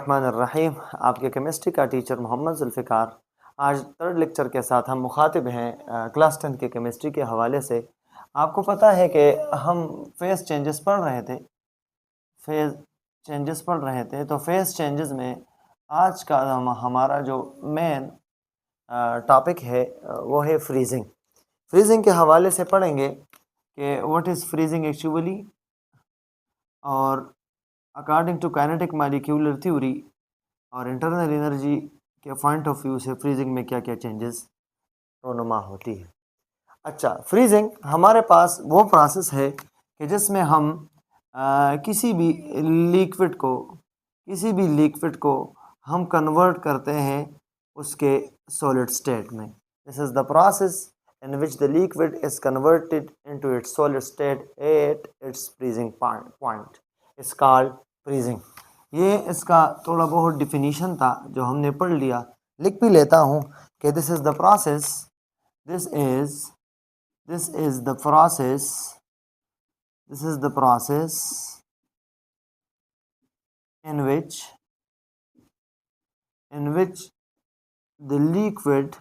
बिस्मिल्लाहिर्रहमानिर्रहीम। आपके केमिस्ट्री का टीचर मोहम्मद जुल्फ़िकार। आज थर्ड लेक्चर के साथ हम मुखातिब हैं क्लास 10 के केमिस्ट्री के हवाले से। आपको पता है कि हम फेज़ चेंजेस पढ़ रहे थे। तो फेज़ चेंजेस में आज का हमारा जो मेन टॉपिक है वो है फ्रीजिंग। फ्रीजिंग के हवाले से पढ़ेंगे कि व्हाट इज़ फ्रीजिंग एक्चुअली, और according to kinetic molecular theory और इंटरनल एनर्जी के पॉइंट ऑफ व्यू से फ्रीजिंग में क्या क्या चेंजेस रोनुमा होती है। अच्छा, फ्रीजिंग हमारे पास वो प्रोसेस है कि जिसमें हम किसी भी लिक्विड को हम कन्वर्ट करते हैं उसके सॉलिड स्टेट में। This is the process in which the liquid is converted into its solid state at its freezing point is called freezing। ये इसका थोड़ा बहुत डिफिनीशन था जो हमने पढ़ लिया। लिख भी लेता हूँ कि this is the process this is the process in which the liquid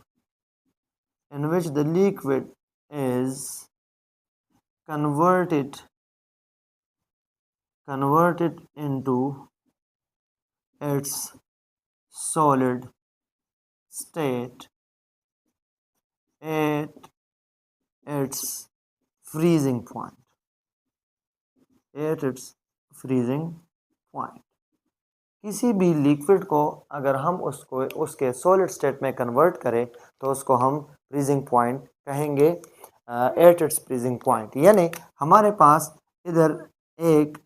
is converted into its solid state at its freezing point किसी भी लिक्विड को अगर हम उसको उसके सॉलिड स्टेट में कन्वर्ट करें तो उसको हम फ्रीजिंग पॉइंट कहेंगे, एट इट्स फ्रीजिंग पॉइंट। यानी हमारे पास इधर एक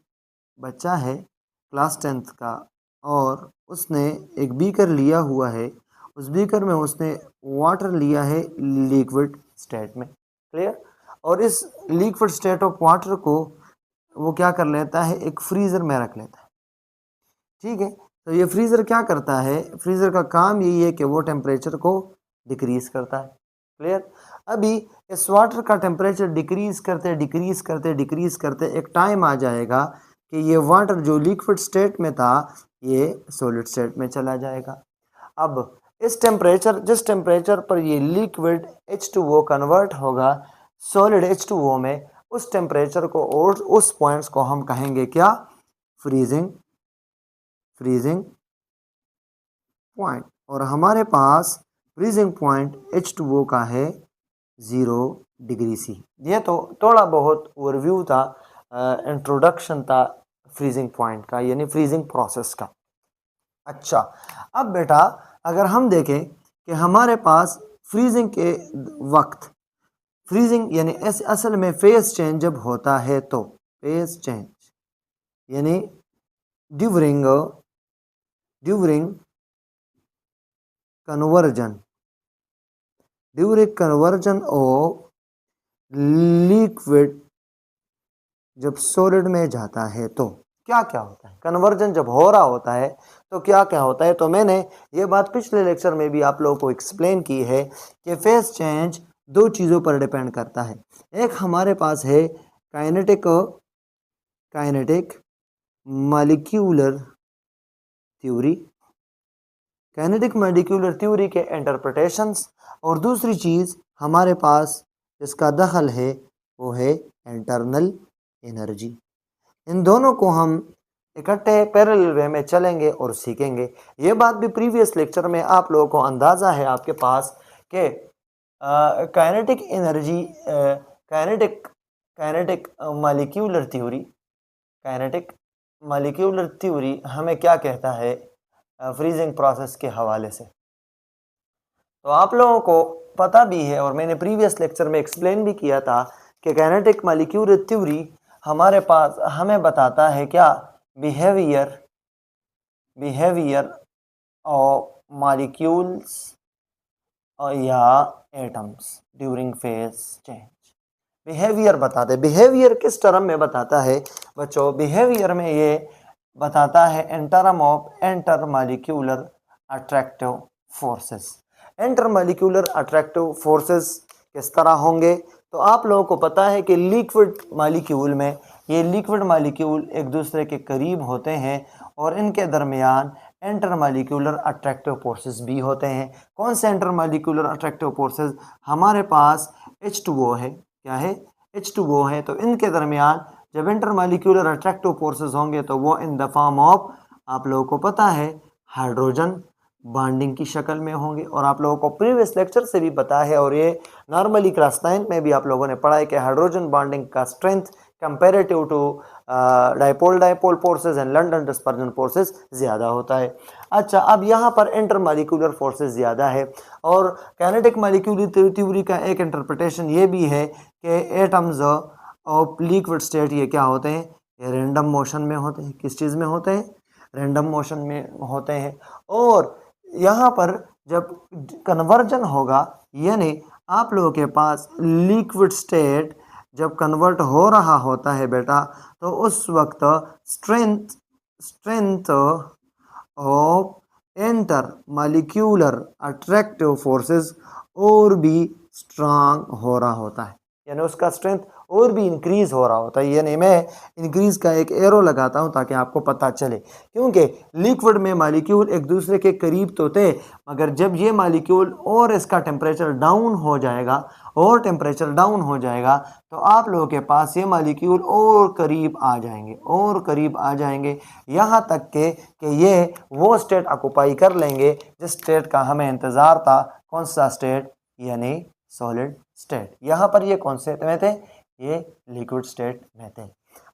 बच्चा है क्लास 10th का और उसने एक बीकर लिया हुआ है। उस बीकर में उसने वाटर लिया है लिक्विड स्टेट में, क्लियर। और इस लिक्विड स्टेट ऑफ वाटर को वो क्या कर लेता है, एक फ्रीज़र में रख लेता है, ठीक है। तो ये फ्रीज़र क्या करता है, फ्रीज़र का काम यही है कि वो टेम्परेचर को डिक्रीज़ करता है, क्लियर। अभी इस वाटर का टेम्परेचर डिक्रीज़ करते एक टाइम आ जाएगा कि ये वाटर जो लिक्विड स्टेट में था ये सॉलिड स्टेट में चला जाएगा। अब जिस टेम्परेचर पर ये लिक्विड H2O कन्वर्ट होगा सॉलिड H2O में, उस टेम्परेचर को और उस पॉइंट्स को हम कहेंगे क्या, फ्रीजिंग पॉइंट। और हमारे पास फ्रीजिंग पॉइंट H2O का है 0 डिग्री C। ये तो थोड़ा बहुत ओवरव्यू था, इंट्रोडक्शन था फ्रीजिंग पॉइंट का, यानी फ्रीजिंग प्रोसेस का। अच्छा, अब बेटा अगर हम देखें कि हमारे पास फ्रीजिंग के वक्त यानी असल में फेज चेंज जब होता है तो फेज चेंज यानी ड्यूरिंग कन्वर्जन ऑफ लिक्विड जब सॉलिड में जाता है तो क्या क्या होता है, कन्वर्जन जब हो रहा होता है तो क्या क्या होता है। तो मैंने ये बात पिछले लेक्चर में भी आप लोगों को एक्सप्लेन की है कि फेज चेंज दो चीज़ों पर डिपेंड करता है। एक हमारे पास है काइनेटिक मॉलिक्यूलर थ्योरी के इंटरप्रिटेशंस, और दूसरी चीज़ हमारे पास जिसका दखल है वो है इंटरनल एनर्जी। इन दोनों को हम इकट्ठे पैरेलल वे में चलेंगे और सीखेंगे। ये बात भी प्रीवियस लेक्चर में आप लोगों को अंदाज़ा है आपके पास कि kinetic energy kinetic molecular theory हमें क्या कहता है फ्रीजिंग प्रोसेस के हवाले से। तो आप लोगों को पता भी है और मैंने प्रीवियस लेक्चर में एक्सप्लेन भी किया था कि काइनेटिक मॉलिक्यूलर थ्योरी हमारे पास हमें बताता है क्या, बिहेवियर ऑफ मॉलिक्यूल्स या atoms during phase change. Behaviour बताते हैं। बिहेवियर किस टर्म में बताता है बच्चों, बिहेवियर में ये बताता है in term of inter molecular attractive forces. Inter molecular attractive forces किस तरह होंगे, तो आप लोगों को पता है कि लिक्विड मॉलिक्यूल में ये लिक्विड मॉलिक्यूल एक दूसरे के करीब होते हैं और इनके दरमियान इंटर मालिक्यूलर अट्रैक्टिव फोर्सेस भी होते हैं। कौन से इंटर मालिक्यूलर अट्रैक्टिव फोर्सेस? हमारे पास H2O है, क्या है? H2O है। तो इनके दरमियान जब इंटर मालिक्यूलर अट्रैक्टिव फोर्सेस होंगे तो वो इन द फॉर्म ऑफ, आप लोगों को पता है, हाइड्रोजन बॉन्डिंग की शक्ल में होंगे। और आप लोगों को प्रीवियस लेक्चर से भी पता है, और ये नॉर्मली क्लास 9 में भी आप लोगों ने पढ़ा है कि हाइड्रोजन बॉन्डिंग का strength comparative to dipole dipole forces and London dispersion forces ज़्यादा होता है। अच्छा, अब यहाँ पर इंटर मालिक्यूलर फोर्सेस ज़्यादा है। और काइनेटिक मालिक्यूलर थ्योरी का एक इंटरप्रिटेशन ये भी है कि एटम्स ऑफ लिक्विड स्टेट ये क्या होते हैं? ये रैंडम मोशन में होते हैं। किस चीज़ में होते हैं? रैंडम मोशन में होते हैं। और यहाँ पर जब कन्वर्जन होगा, यानी आप लोगों के पास लिक्विड स्टेट जब कन्वर्ट हो रहा होता है बेटा, तो उस वक्त strength of inter molecular attractive forces और भी स्ट्रांग हो रहा होता है, यानी उसका स्ट्रेंथ और भी इंक्रीज हो रहा होता है। यानी मैं इंक्रीज का एक एरो लगाता हूं ताकि आपको पता चले, क्योंकि लिक्विड में मालिक्यूल एक दूसरे के करीब तो थे, मगर जब ये मालिक्यूल और इसका टेम्परेचर डाउन हो जाएगा, और टेम्परेचर डाउन हो जाएगा, तो आप लोगों के पास ये मालिक्यूल और करीब आ जाएंगे, और करीब आ जाएंगे, यहाँ तक के कि ये वो स्टेट ऑक्युपाई कर लेंगे जिस स्टेट का हमें इंतज़ार था। कौन सा स्टेट? यानी सॉलिड स्टेट। यहाँ पर ये कौन से में थे? ये लिक्विड स्टेट में थे।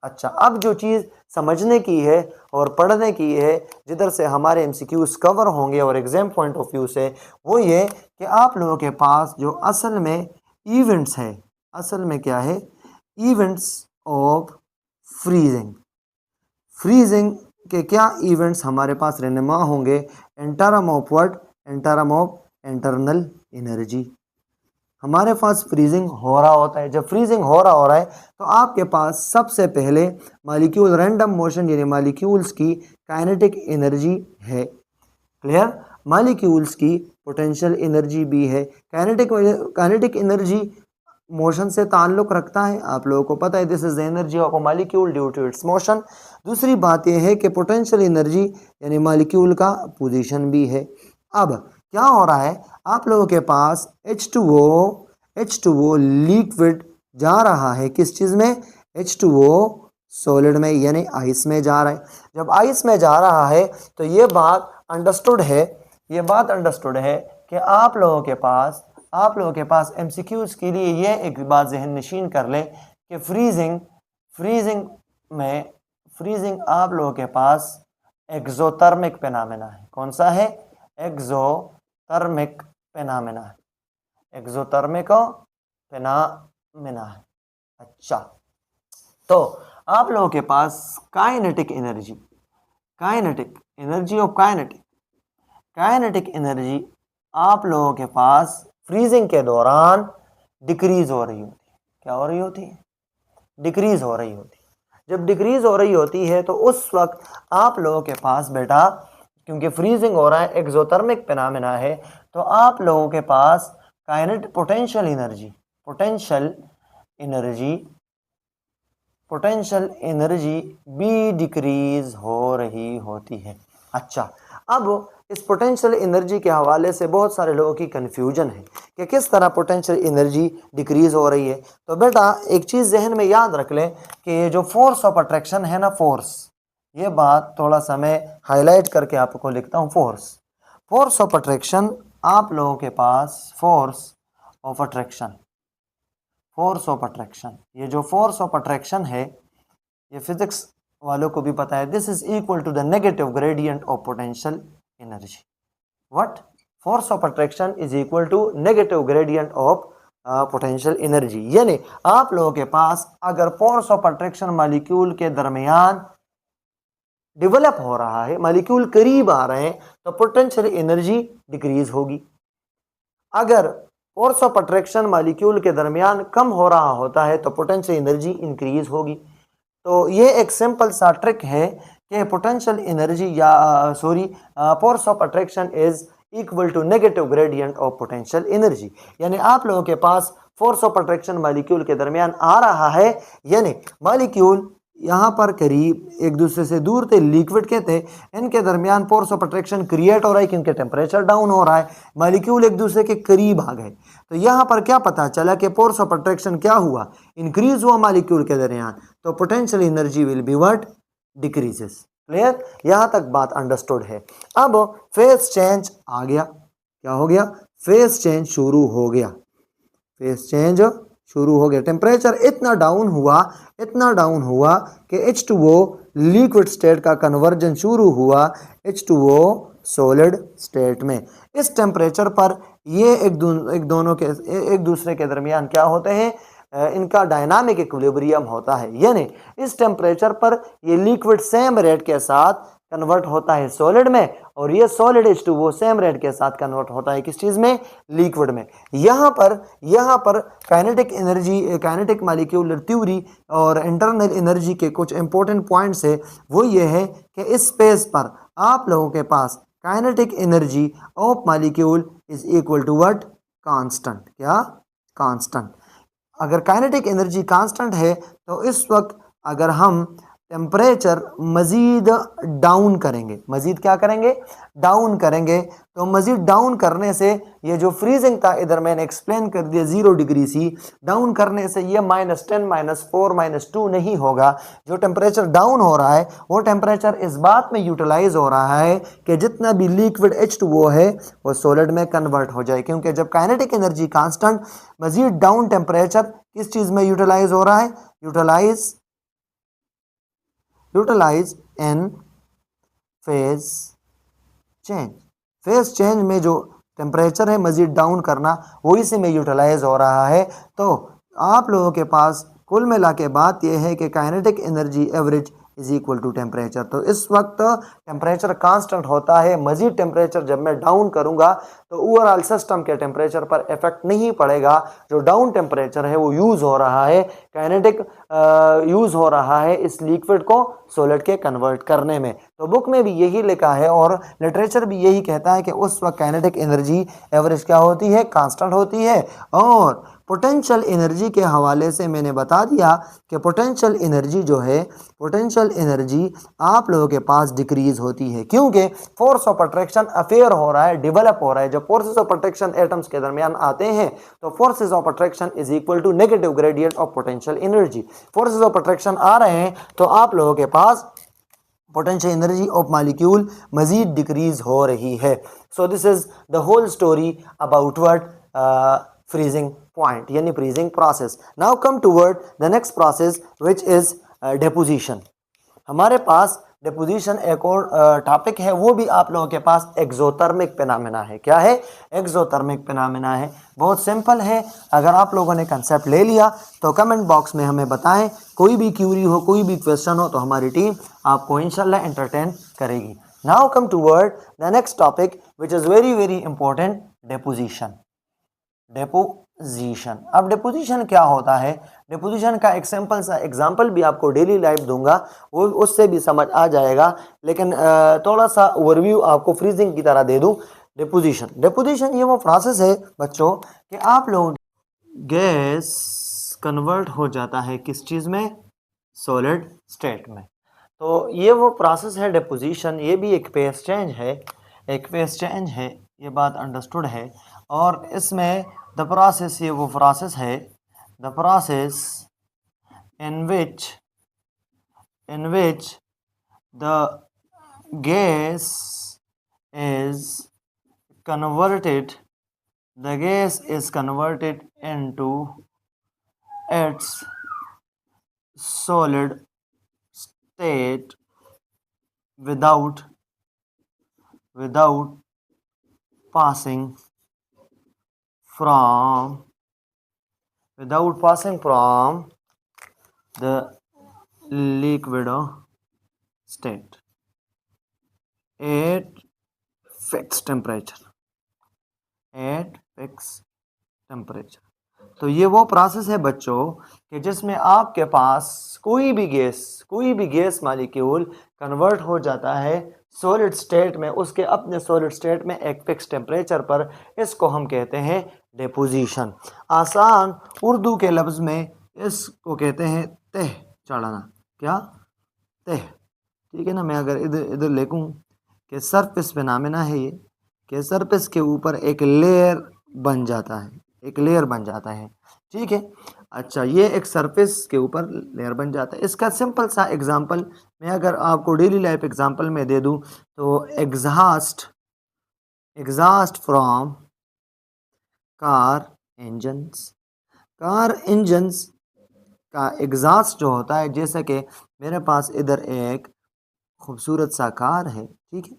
अच्छा, अब जो चीज़ समझने की है और पढ़ने की है, जिधर से हमारे एमसीक्यूज कवर होंगे और एग्जाम पॉइंट ऑफ व्यू से, वो ये कि आप लोगों के पास जो असल में इवेंट्स है, असल में क्या है? Events of freezing. फ्रीजिंग के क्या इवेंट्स हमारे पास रहनुमा होंगे? In term of what? In term of internal energy. हमारे पास फ्रीजिंग हो रहा होता है। जब फ्रीजिंग हो रहा है तो आपके पास सबसे पहले मालिक्यूल रैंडम मोशन, यानी मालिक्यूल्स की काइनेटिक एनर्जी है। क्लियर? मालिक्यूल्स की पोटेंशियल एनर्जी भी है। काइनेटिक एनर्जी मोशन से ताल्लुक़ रखता है, आप लोगों को पता है, this is the energy of a molecule due to its motion. दूसरी बात यह है कि पोटेंशियल एनर्जी यानी मालिक्यूल का पोजीशन भी है। अब क्या हो रहा है? आप लोगों के पास H2O लिक्विड जा रहा है किस चीज़ में? H2O सॉलिड में, यानी आइस में जा रहा है। जब आइस में जा रहा है तो ये बात अंडरस्टूड है, ये बात अंडरस्टूड है कि आप लोगों के पास एमसीक्यूज के लिए ये एक बात जहन नशीन कर ले कि फ्रीजिंग आप लोगों के पास एक्सोथर्मिक फेनोमेना है। कौन सा है? एक्सोथर्मिक फेनोमेना है। एक्सोथर्मिक फेनोमेना है। अच्छा, तो आप लोगों के पास काइनेटिक एनर्जी आप लोगों के पास फ्रीजिंग के दौरान डिक्रीज हो रही होती है। क्या हो रही होती है? डिक्रीज हो रही होती है। जब डिक्रीज हो रही होती है तो उस वक्त आप लोगों के पास बेटा, क्योंकि फ्रीजिंग हो रहा है, एक्सोथर्मिक फेनोमेना है, तो आप लोगों के पास पोटेंशियल एनर्जी भी डिक्रीज हो रही होती है। अच्छा, अब इस पोटेंशियल एनर्जी के हवाले से बहुत सारे लोगों की कन्फ्यूजन है कि किस तरह पोटेंशियल एनर्जी डिक्रीज हो रही है। तो बेटा एक चीज़ जहन में याद रख लें कि ये जो फोर्स ऑफ अट्रैक्शन है ना, ये बात थोड़ा सा मैं हाईलाइट करके आपको लिखता हूँ। फोर्स ऑफ अट्रैक्शन, आप लोगों के पास फोर्स ऑफ अट्रैक्शन, ये जो फोर्स ऑफ अट्रैक्शन है, ये फिजिक्स वालों को भी पता है, this is equal to the negative gradient of potential energy. What? Force of attraction is equal to negative gradient of potential energy. यानी आप लोगों के पास अगर फोर्स ऑफ अट्रैक्शन मालिक्यूल के दरमियान डेवलप हो रहा है, मालिक्यूल करीब आ रहे हैं, तो पोटेंशियल एनर्जी डिक्रीज होगी। अगर फोर्स ऑफ अट्रैक्शन मालिक्यूल के दरमियान कम हो रहा होता है तो पोटेंशियल एनर्जी इंक्रीज होगी। तो ये एक सिंपल सा ट्रिक है कि potential energy force of attraction is equal to negative gradient of potential energy. यानी आप लोगों के पास फोर्स ऑफ अट्रैक्शन मालिक्यूल के दरमियान आ रहा है, यानी मालिक्यूल यहाँ पर करीब एक दूसरे से दूर थे, लिक्विड के थे, इनके दरमियान फोर्स ऑफ अट्रैक्शन क्रिएट हो रहा है क्योंकि टेम्परेचर डाउन हो रहा है, मॉलिक्यूल एक दूसरे के करीब आ गए। तो यहाँ पर क्या पता चला कि फोर्स ऑफ अट्रैक्शन क्या हुआ, इंक्रीज हुआ मॉलिक्यूल के दरमियान, तो potential energy will be what, decreases. Clear, यहाँ तक बात अंडरस्टूड है। अब फेज चेंज आ गया, क्या हो गया, फेज चेंज शुरू हो गया, फेज चेंज शुरू हो गया। टेम्परेचर इतना डाउन हुआ, इतना डाउन हुआ कि H2O लिक्विड स्टेट का कन्वर्जन शुरू हुआ H2O सॉलिड स्टेट में। इस टेम्परेचर पर ये एक दूसरे के दरमियान क्या होते हैं, इनका डायनामिक इक्विलिब्रियम होता है, यानी इस टेम्परेचर पर ये लिक्विड सेम रेट के साथ कन्वर्ट होता है सॉलिड में, और ये सॉलिड H2O सेम रेट के साथ कन्वर्ट होता है किस चीज में, लिक्विड में। यहाँ पर kinetic energy, kinetic molecular theory और इंटरनल एनर्जी के कुछ इंपॉर्टेंट पॉइंट्स है, वो ये है कि इस स्पेस पर आप लोगों के पास kinetic energy of molecule is equal to what, constant. क्या, कांस्टेंट। अगर काइनेटिक एनर्जी कांस्टेंट है तो इस वक्त अगर हम टेम्परेचर मज़ीद डाउन करेंगे, मज़ीद क्या करेंगे, डाउन करेंगे, तो मज़ीद डाउन करने से ये जो फ्रीजिंग था, इधर मैंने एक्सप्लेन कर दिया 0 डिग्री सी, डाउन करने से ये -10 -4 -2 नहीं होगा। जो टेम्परेचर डाउन हो रहा है वो टेम्परेचर इस बात में यूटिलाइज हो रहा है कि जितना भी लिक्विड H2O है वो सॉलिड में कन्वर्ट हो जाए, क्योंकि जब काइनेटिक एनर्जी कांस्टेंट, मज़ीद डाउन टेम्परेचर किस चीज़ में यूटिलाइज हो रहा है, यूटिलाइज इन फेज चेंज। फेज चेंज में जो टेम्परेचर है मजीद डाउन करना, वो इसी में यूटिलाइज हो रहा है। तो आप लोगों के पास कुल मिला के बात यह है कि kinetic energy average is equal to temperature. तो इस वक्त टेम्परेचर कांस्टेंट होता है, मजीद टेम्परेचर जब मैं डाउन करूंगा तो ओवरऑल सिस्टम के टेम्परेचर पर इफेक्ट नहीं पड़ेगा। जो डाउन टेम्परेचर है वो यूज हो रहा है, काइनेटिक यूज हो रहा है इस लिक्विड को सॉलिड के कन्वर्ट करने में। तो बुक में भी यही लिखा है और लिटरेचर भी यही कहता है कि उस वक्त काइनेटिक एनर्जी एवरेज क्या होती है, कांस्टेंट होती है। और पोटेंशियल एनर्जी के हवाले से मैंने बता दिया कि पोटेंशियल एनर्जी जो है, पोटेंशियल एनर्जी आप लोगों के पास डिक्रीज होती है क्योंकि फोर्स ऑफ अट्रैक्शन अफेयर हो रहा है, डेवलप हो रहा है। जब फोर्सेस ऑफ अट्रैक्शन एटम्स के दरमियान आते हैं तो forces of attraction is equal to negative gradient of potential energy. Forces of attraction आ रहे हैं तो आप लोगों के पास पोटेंशियल एनर्जी ऑफ मॉलिक्यूल मजीद डिक्रीज हो रही है। So this is the whole story about what, freezing point यानी freezing process. Now come toward the next process which is deposition. हमारे पास डेपोजिशन एक और टॉपिक है, वो भी आप लोगों के पास एक्सोथर्मिक फिनोमेना है। क्या है, एक्सोथर्मिक फिनोमेना है। बहुत सिंपल है, अगर आप लोगों ने कंसेप्ट ले लिया तो कमेंट बॉक्स में हमें बताएं। कोई भी क्यूरी हो, कोई भी क्वेश्चन हो तो हमारी टीम आपको इंशाल्लाह एंटरटेन करेगी। Now come toward the next topic which is very very important, deposition. Deposition, अब डेपोजिशन क्या होता है, डेपोजिशन का एक सिंपल सा एग्जांपल भी आपको डेली लाइफ दूंगा, वो उससे भी समझ आ जाएगा। लेकिन थोड़ा सा ओवरव्यू आपको फ्रीजिंग की तरह दे दूं। डेपोजिशन, डेपोजिशन ये वो प्रोसेस है बच्चों कि आप लोग गैस कन्वर्ट हो जाता है किस चीज़ में, सॉलिड स्टेट में। तो ये वो प्रोसेस है डेपोजिशन। ये भी एक फेज चेंज है, एक फेज चेंज है, ये बात अंडरस्टूड है। और इसमें द प्रोसेस, ये वो प्रोसेस है, the process in which the gas is converted, the gas is converted into its solid state without passing from the liquid state at fixed temperature, at fixed temperature। तो ये वो process है बच्चों कि जिसमें आपके पास कोई भी गैस मॉलिक्यूल कन्वर्ट हो जाता है सॉलिड स्टेट में, उसके अपने सॉलिड स्टेट में एक फिक्स टेम्परेचर पर। इसको हम कहते हैं डेपोजिशन। आसान उर्दू के लफ्ज़ में इसको कहते हैं तह चढ़ाना। क्या, तह। ठीक है ना, मैं अगर इधर इधर लिखूं कि सरफेस फिनोमेना है ये, कि सरफेस के ऊपर एक लेयर बन जाता है, एक लेयर बन जाता है। ठीक है, अच्छा, ये एक सरफेस के ऊपर लेयर बन जाता है। इसका सिंपल सा एग्जांपल मैं अगर आपको डेली लाइफ एग्जांपल में दे दूं तो exhaust, exhaust from car engines, car engines का एग्जॉस्ट जो होता है, जैसे कि मेरे पास इधर एक खूबसूरत सा कार है। ठीक है,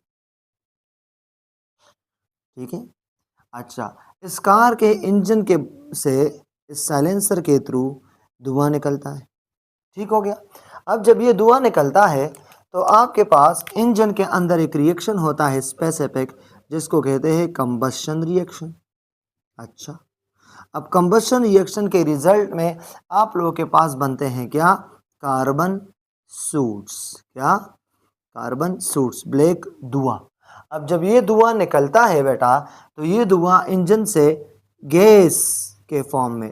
ठीक है, अच्छा, इस कार के इंजन के से इस साइलेंसर के थ्रू धुआं निकलता है। ठीक हो गया। अब जब ये धुआं निकलता है तो आपके पास इंजन के अंदर एक रिएक्शन होता है स्पेसिफिक, जिसको कहते हैं कंबशन रिएक्शन। अच्छा, अब कंबशन रिएक्शन के रिजल्ट में आप लोगों के पास बनते हैं क्या, कार्बन सूट्स। क्या, कार्बन सूट्स, ब्लैक धुआं। अब जब ये धुआं निकलता है बेटा, तो ये धुआं इंजन से गैस के फॉर्म में,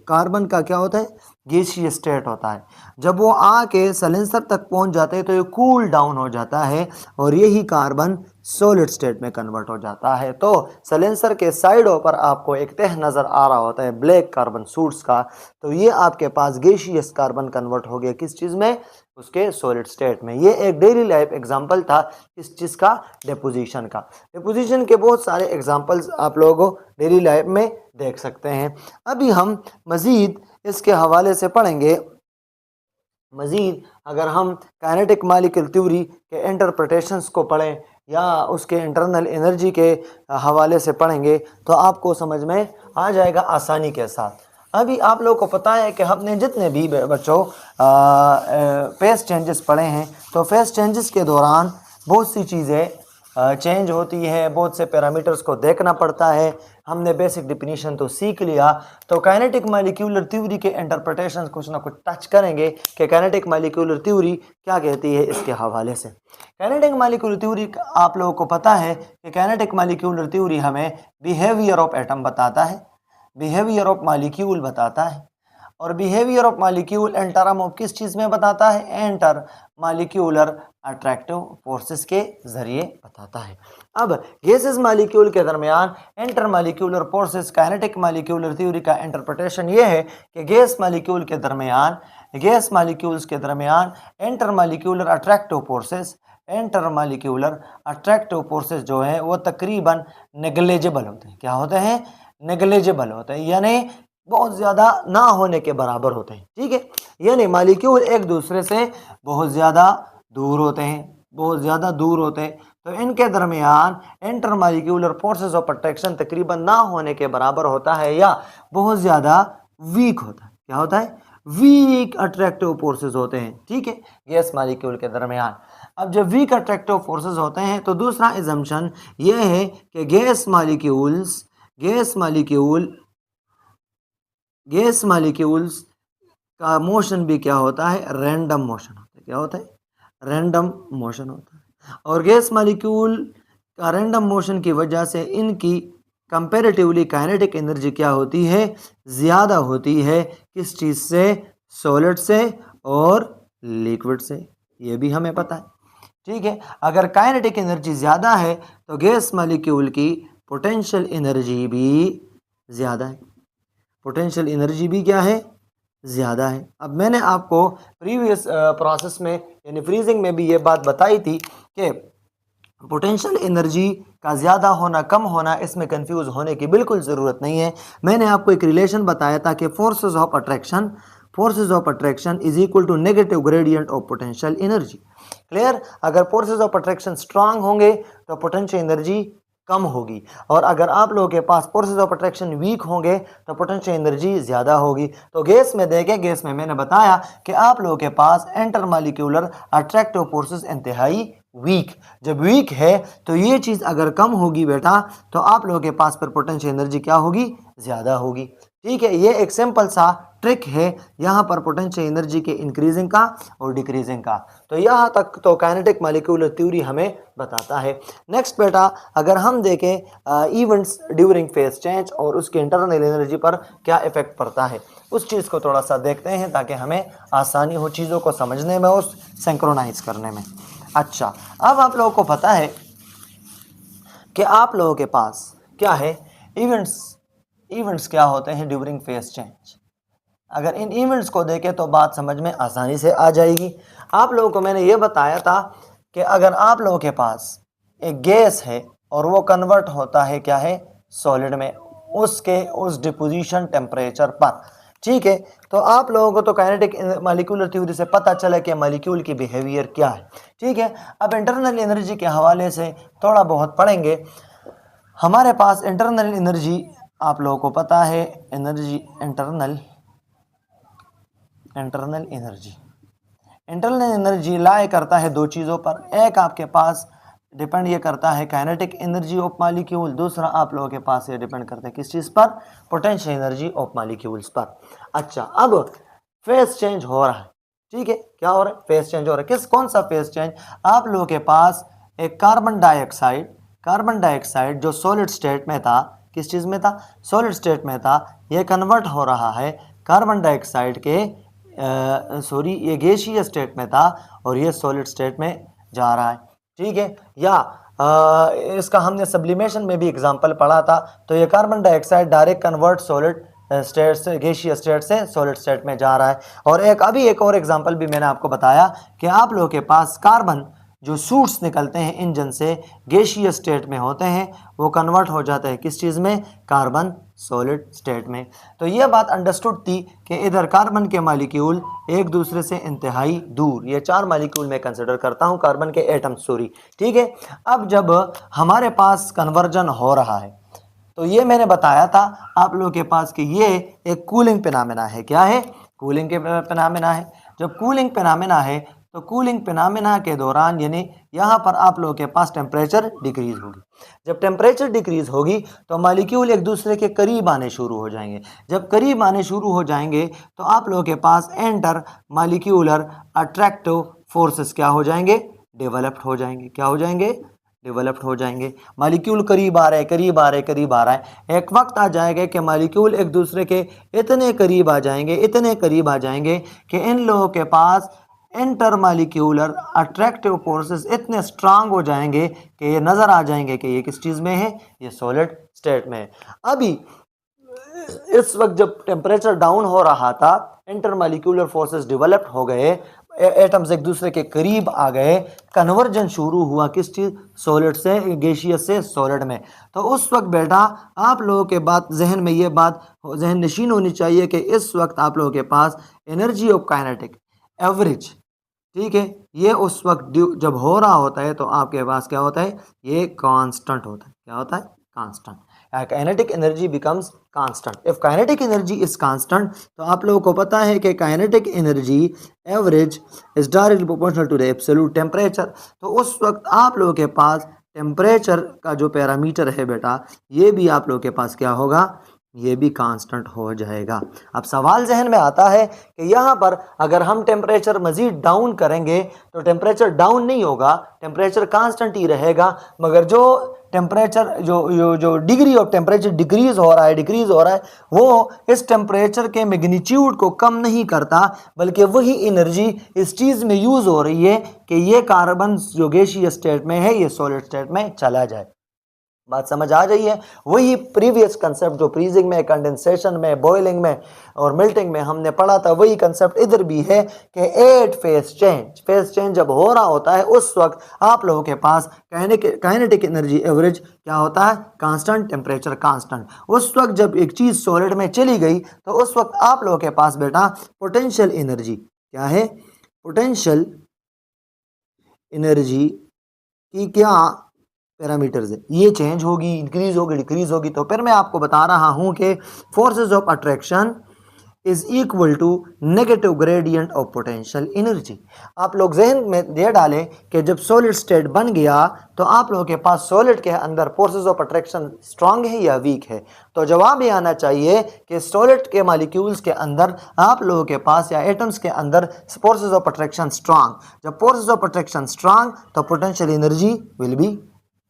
कार्बन का क्या होता है, गैसीय स्टेट होता है। जब वो आके सलेंसर तक पहुंच जाते हैं तो ये कूल डाउन हो जाता है और यही कार्बन सॉलिड स्टेट में कन्वर्ट हो जाता है। तो सलेंसर के साइडों पर आपको एक तह नज़र आ रहा होता है ब्लैक कार्बन सूट्स का, तो ये आपके पास गैसियस कार्बन कन्वर्ट हो गया किस चीज़ में, उसके सॉलिड स्टेट में। ये एक डेली लाइफ एग्जांपल था इस चीज़ का, डिपोजिशन का। डिपोजिशन के बहुत सारे एग्जांपल्स आप लोगों डेली लाइफ में देख सकते हैं। अभी हम मज़ीद इसके हवाले से पढ़ेंगे। मज़ीद अगर हम काइनेटिक मॉलिक्यूल थ्योरी के इंटरप्रिटेशंस को पढ़ें या उसके इंटरनल एनर्जी के हवाले से पढ़ेंगे तो आपको समझ में आ जाएगा आसानी के साथ। अभी आप लोगों को पता है कि हमने जितने भी बच्चों फेस चेंजेस पढ़े हैं, तो फेस चेंजेस के दौरान बहुत सी चीज़ें चेंज होती है, बहुत से पैरामीटर्स को देखना पड़ता है। हमने बेसिक डिफिनीशन तो सीख लिया, तो काइनेटिक मॉलिक्यूलर थ्योरी के इंटरप्रिटेशन कुछ ना कुछ टच करेंगे कि काइनेटिक मॉलिक्यूलर थ्योरी क्या कहती है इसके हवाले से। काइनेटिक मॉलिक्यूलर थ्योरी आप लोगों को पता है कि काइनेटिक मॉलिक्यूलर थ्योरी हमें बिहेवियर ऑफ एटम बताता है, बिहेवियर ऑफ मॉलिक्यूल बताता है, और behaviour of molecule and term of किस चीज़ में बताता है, एंटर मॉलिक्यूलर अट्रैक्टिव फोर्सेस के जरिए बताता है। अब गैसेस मॉलिक्यूल के दरमियान inter molecular forces, kinetic molecular theory का इंटरप्रिटेशन ये है कि गैस मॉलिक्यूल के दरमियान, गैस मॉलिक्यूल्स के दरमियान inter molecular attractive forces, inter molecular attractive forces जो है वो तकरीबन नेग्लिजिबल होते हैं। क्या होते हैं, नेग्लिजिबल होते हैं, यानी बहुत ज़्यादा ना होने के बराबर होते हैं। ठीक है, यानी मॉलिक्यूल एक दूसरे से बहुत ज़्यादा दूर होते हैं, बहुत ज़्यादा दूर होते हैं, तो इनके दरमियान inter molecular forces of attraction तकरीबन ना होने के बराबर होता है या बहुत ज़्यादा वीक होता है। क्या होता है, वीक अट्रैक्टिव फोर्सेस होते हैं। ठीक है, गैस मॉलिक्यूल के दरमियान। अब जब वीक अट्रैक्टिव फोर्सेस होते हैं तो दूसरा एजम्पशन यह है कि गैस मॉलिक्यूल्स, गैस मॉलिक्यूल्स का मोशन भी क्या होता है, रैंडम मोशन होता है। क्या होता है, रैंडम मोशन होता है। और गैस मॉलिक्यूल का रैंडम मोशन की वजह से इनकी कंपैरेटिवली काइनेटिक एनर्जी क्या होती है, ज़्यादा होती है। किस चीज़ से, सॉलिड से और लिक्विड से, ये भी हमें पता है। ठीक है, अगर काइनेटिक एनर्जी ज़्यादा है तो गैस मॉलिक्यूल की पोटेंशियल एनर्जी भी ज़्यादा है, पोटेंशियल एनर्जी भी क्या है, ज़्यादा है। अब मैंने आपको प्रीवियस प्रोसेस में यानी फ्रीजिंग में भी ये बात बताई थी कि पोटेंशियल एनर्जी का ज़्यादा होना कम होना, इसमें कंफ्यूज होने की बिल्कुल ज़रूरत नहीं है। मैंने आपको एक रिलेशन बताया था कि forces of attraction is equal to negative gradient of potential energy. Clear, अगर फोर्सेस ऑफ अट्रैक्शन स्ट्रांग होंगे तो पोटेंशियल एनर्जी कम होगी, और अगर आप लोगों के पास फोर्सेस ऑफ अट्रैक्शन वीक होंगे तो पोटेंशियल एनर्जी ज़्यादा होगी। तो गैस में देखें, गैस में मैंने बताया कि आप लोगों के पास इंटर मॉलिक्यूलर अट्रैक्टिव फोर्सेस इंतहाई वीक, जब वीक है तो ये चीज़ अगर कम होगी बेटा तो आप लोगों के पास पर पोटेंशियल एनर्जी क्या होगी, ज़्यादा होगी। ठीक है, ये एक सिंपल सा ट्रिक है यहाँ पर पोटेंशियल एनर्जी के इंक्रीजिंग का और डिक्रीजिंग का। तो यहाँ तक तो काइनेटिक मॉलिक्यूलर थ्योरी हमें बताता है। नेक्स्ट बेटा, अगर हम देखें इवेंट्स ड्यूरिंग फेज चेंज और उसके इंटरनल एनर्जी पर क्या इफेक्ट पड़ता है, उस चीज़ को थोड़ा सा देखते हैं ताकि हमें आसानी हो चीज़ों को समझने में और सिंक्रोनाइज करने में। अच्छा, अब आप लोगों को पता है कि आप लोगों के पास क्या है, इवेंट्स क्या होते हैं ड्यूरिंग फेज चेंज। अगर इन इवेंट्स को देखें तो बात समझ में आसानी से आ जाएगी। आप लोगों को मैंने ये बताया था कि अगर आप लोगों के पास एक गैस है और वो कन्वर्ट होता है क्या है, सॉलिड में, उस डिपोजिशन टेम्परेचर पर, ठीक है। तो आप लोगों को तो काइनेटिक मॉलिक्यूलर थ्योरी से पता चला कि मॉलिक्यूल की बिहेवियर क्या है, ठीक है। अब इंटरनल एनर्जी के हवाले से थोड़ा बहुत पढ़ेंगे। हमारे पास इंटरनल एनर्जी आप लोगों को पता है, इंटरनल एनर्जी लाए करता है दो चीज़ों पर। एक आपके पास डिपेंड ये करता है काइनेटिक एनर्जी ऑफ मॉलिक्यूल, दूसरा आप लोगों के पास ये डिपेंड करता है किस चीज़ पर, पोटेंशियल एनर्जी ऑफ मॉलिक्यूल्स पर। अच्छा, अब फेज चेंज हो रहा है, ठीक है। क्या हो रहा है, फेज चेंज हो रहा है। कौन सा फेज चेंज, आप लोगों के पास एक कार्बन डाइऑक्साइड जो सॉलिड स्टेट में था, किस चीज़ में था, सॉलिड स्टेट में था, ये कन्वर्ट हो रहा है कार्बन डाइऑक्साइड के ये गैसीय स्टेट में था और ये सॉलिड स्टेट में जा रहा है, ठीक है। या इसका हमने सब्लिमेशन में भी एग्जांपल पढ़ा था। तो ये carbon dioxide direct convert solid state से, गैसीय स्टेट से सॉलिड स्टेट में जा रहा है। और एक और एग्जांपल भी मैंने आपको बताया कि आप लोगों के पास कार्बन जो सूट्स निकलते हैं इंजन से, गैसीय स्टेट में होते हैं, वो कन्वर्ट हो जाता है किस चीज़ में, कार्बन सॉलिड स्टेट में। तो ये बात अंडरस्टूड थी कि इधर कार्बन के मॉलिक्यूल एक दूसरे से इंतहाई दूर, ये 4 मॉलिक्यूल मैं कंसिडर करता हूँ, कार्बन के एटम, सॉरी, ठीक है। अब जब हमारे पास कन्वर्जन हो रहा है तो ये मैंने बताया था आप लोगों के पास कि ये एक कूलिंग फिनोमेना है। क्या है, कूलिंग के फिनोमेना है। जब कूलिंग फिनोमेना है तो कूलिंग फिनोमेना के दौरान यानी यहाँ पर आप लोगों के पास टेम्परेचर डिक्रीज होगी। जब टेम्परेचर डिक्रीज होगी तो मॉलिक्यूल एक दूसरे के करीब आने शुरू हो जाएंगे। जब करीब आने शुरू हो जाएंगे तो आप लोगों के पास एंटर मॉलिक्यूलर अट्रैक्टिव फोर्सेस क्या हो जाएंगे, डेवलप्ड हो जाएंगे। क्या हो जाएंगे, डेवलप्ड हो जाएंगे। मॉलिक्यूल करीब आ रहे हैं। एक वक्त आ जाएगा कि मॉलिक्यूल एक दूसरे के इतने करीब आ जाएंगे कि इन लोगों के पास इंटर मॉलिक्यूलर अट्रैक्टिव फोर्सेस इतने स्ट्रांग हो जाएंगे कि ये नज़र आ जाएंगे कि ये किस चीज़ में है, ये सॉलिड स्टेट में है। अभी इस वक्त जब टेम्परेचर डाउन हो रहा था, इंटर मॉलिक्यूलर फोर्सेस डेवलप्ड हो गए, एटम्स एक दूसरे के करीब आ गए, कन्वर्जन शुरू हुआ किस चीज़, सॉलिड से गैसियस से सॉलिड में। तो उस वक्त बेटा आप लोगों के बात जहन में ये बात जहन नशीन होनी चाहिए कि इस वक्त आप लोगों के पास एनर्जी ऑफ काइनेटिक एवरेज, ठीक है, ये उस वक्त जब हो रहा होता है तो आपके पास क्या होता है, ये कांस्टेंट होता है। क्या होता है, constant. Kinetic energy becomes constant. If kinetic energy is constant तो आप लोगों को पता है कि kinetic energy average is directly proportional to the absolute temperature. तो उस वक्त आप लोगों के पास टेम्परेचर का जो पैरामीटर है बेटा, ये भी आप लोगों के पास क्या होगा, ये भी कांस्टेंट हो जाएगा। अब सवाल जहन में आता है कि यहाँ पर अगर हम टेम्परेचर मज़ीद डाउन करेंगे तो टेम्परेचर डाउन नहीं होगा, टेम्परेचर कांस्टेंट ही रहेगा, मगर जो टेम्परेचर जो डिग्री ऑफ टेम्परेचर डिक्रीज हो रहा है वो इस टेम्परेचर के मैग्नीट्यूड को कम नहीं करता, बल्कि वही एनर्जी इस चीज़ में यूज़ हो रही है कि ये कार्बन जो गैसीय स्टेट में है ये सॉलिड स्टेट में चला जाए। बात समझ आ रही है। वही प्रीवियस कंसेप्ट जो फ्रीजिंग में, कंडेंसेशन में, बॉइलिंग में और मेल्टिंग में हमने पढ़ा था, वही कंसेप्ट इधर भी है कि एट फेज चेंज जब हो रहा होता है उस वक्त आप लोगों के पास काइनेटिक एनर्जी एवरेज क्या होता है, कांस्टेंट, टेम्परेचर कांस्टेंट। उस वक्त जब एक चीज़ सॉलिड में चली गई तो उस वक्त आप लोगों के पास बेटा पोटेंशियल एनर्जी क्या है, पोटेंशियल एनर्जी की क्या पैरामीटर्स है, ये चेंज होगी, इंक्रीज होगी, डिक्रीज होगी। तो फिर मैं आपको बता रहा हूं कि forces of attraction is equal to negative gradient of potential energy. आप लोग जहन में ये डालें कि जब सॉलिड स्टेट बन गया तो आप लोगों के पास सॉलिड के अंदर फोर्सेस ऑफ अट्रैक्शन स्ट्रांग है या वीक है। तो जवाब ये आना चाहिए कि सॉलिड के मॉलिक्यूल्स के अंदर आप लोगों के पास या एटम्स के अंदर फोर्सेस ऑफ अट्रैक्शन स्ट्रांग। जब फोर्सेस ऑफ अट्रैक्शन स्ट्रांग तो potential energy will be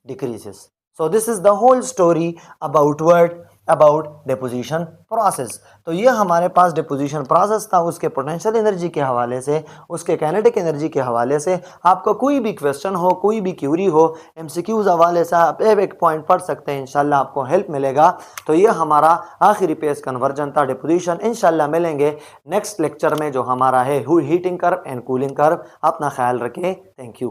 decreases. So this is the whole story about deposition process. तो ये हमारे पास डिपोजिशन प्रोसेस था, उसके पोटेंशियल एनर्जी के हवाले से, उसके काइनेटिक एनर्जी के हवाले से। आपको कोई भी क्वेश्चन हो, कोई भी क्यूरी हो, एमसीक्यूज हवाले से आप एक पॉइंट पढ़ सकते हैं, इंशाल्लाह आपको हेल्प मिलेगा। तो ये हमारा आखिरी पेज कन्वर्जन था डिपोजिशन। इंशाल्लाह मिलेंगे नेक्स्ट लेक्चर में जो हमारा है heating curve and cooling curve. अपना ख्याल रखें। Thank you.